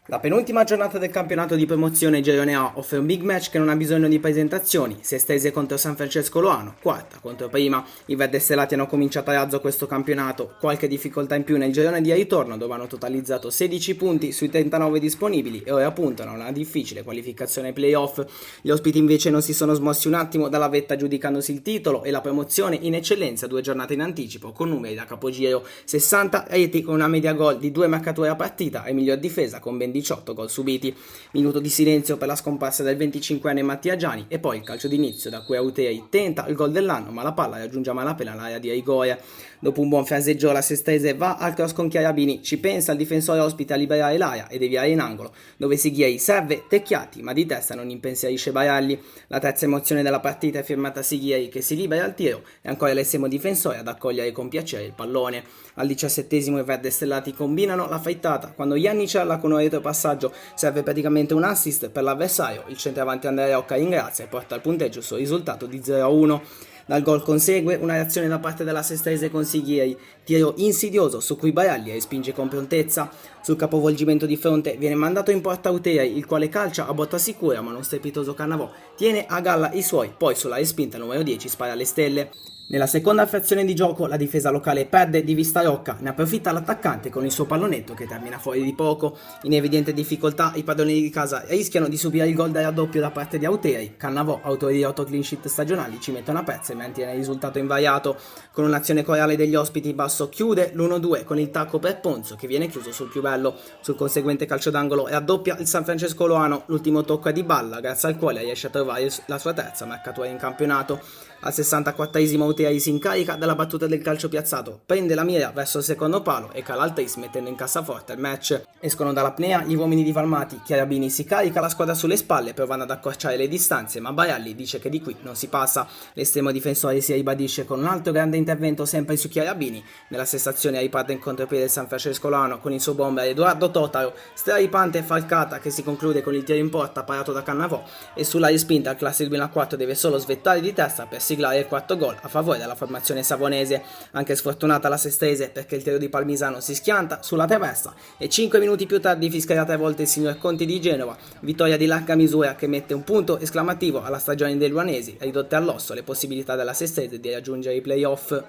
La penultima giornata del campionato di promozione Girone A offre un big match che non ha bisogno di presentazioni. Sestese contro San Francesco Loano, quarta contro prima. I verdestellati hanno cominciato a razzo questo campionato, qualche difficoltà in più nel girone di ritorno dove hanno totalizzato 16 punti sui 39 disponibili e ora puntano a una difficile qualificazione ai playoff. Gli ospiti invece non si sono smossi un attimo dalla vetta giudicandosi il titolo e la promozione in eccellenza 2 giornate in anticipo con numeri da capogiro: 60 reti con una media gol di 2 marcature a partita e miglior difesa con ben 18 gol subiti. Minuto di silenzio per la scomparsa del 25enne Mattia Giani e poi il calcio d'inizio da cui Autei tenta il gol dell'anno ma la palla raggiunge a malapena l'area di rigore. Dopo un buon fraseggio la Sestese va al cross con Chiarabini, ci pensa il difensore ospite a liberare l'area e deviare in angolo, dove Sighieri serve Tecchiati ma di testa non impensierisce Baralli. La terza emozione della partita è firmata Sighieri che si libera al tiro e ancora l'estremo difensore ad accogliere con piacere il pallone. Al 17esimo i verdestellati combinano la frittata quando Iannicella con un retropassaggio serve praticamente un assist per l'avversario, il centravanti Andrea Rocca ringrazia e porta al punteggio sul risultato di 0-1. Dal gol consegue una reazione da parte della Sestese con Sighieri, tiro insidioso su cui Baralli respinge con prontezza. Sul capovolgimento di fronte viene mandato in porta Autei, il quale calcia a botta sicura ma non strepitoso Cannavò tiene a galla i suoi, poi sulla respinta numero 10 spara alle stelle. Nella seconda frazione di gioco la difesa locale perde di vista Rocca, ne approfitta l'attaccante con il suo pallonetto che termina fuori di poco. In evidente difficoltà i padroni di casa rischiano di subire il gol da raddoppio da parte di Auteri. Cannavò, autore di 8 clean sheet stagionali, ci mette una pezza e mantiene il risultato invariato. Con un'azione corale degli ospiti Basso chiude l'1-2 con il tacco per Ponzo che viene chiuso sul più bello. Sul conseguente calcio d'angolo raddoppia il San Francesco Loano, l'ultimo tocco è di Balla grazie al quale riesce a trovare la sua terza marcatura in campionato. Al 64esimo Auteri si incarica dalla battuta del calcio piazzato, prende la mira verso il secondo palo e cala al tris mettendo in cassaforte il match. Escono dall'apnea gli uomini di Valmati, Chiarabini si carica la squadra sulle spalle provando ad accorciare le distanze ma Baralli dice che di qui non si passa. L'estremo difensore si ribadisce con un altro grande intervento sempre su Chiarabini. Nella stessa azione riparte in contropiede il San Francesco Loano con il suo bomber Edoardo Totaro, straripante falcata che si conclude con il tiro in porta parato da Cannavò e sulla respinta il classe 2004 deve solo svettare di testa per siglare il quarto gol a favore della formazione savonese. Anche sfortunata la Sestese perché il tiro di Palmisano si schianta sulla traversa e 5 minuti più tardi fischia 3 volte il signor Conti di Genova, vittoria di larga misura che mette un punto esclamativo alla stagione dei luanesi, ridotte all'osso le possibilità della Sestese di raggiungere i playoff.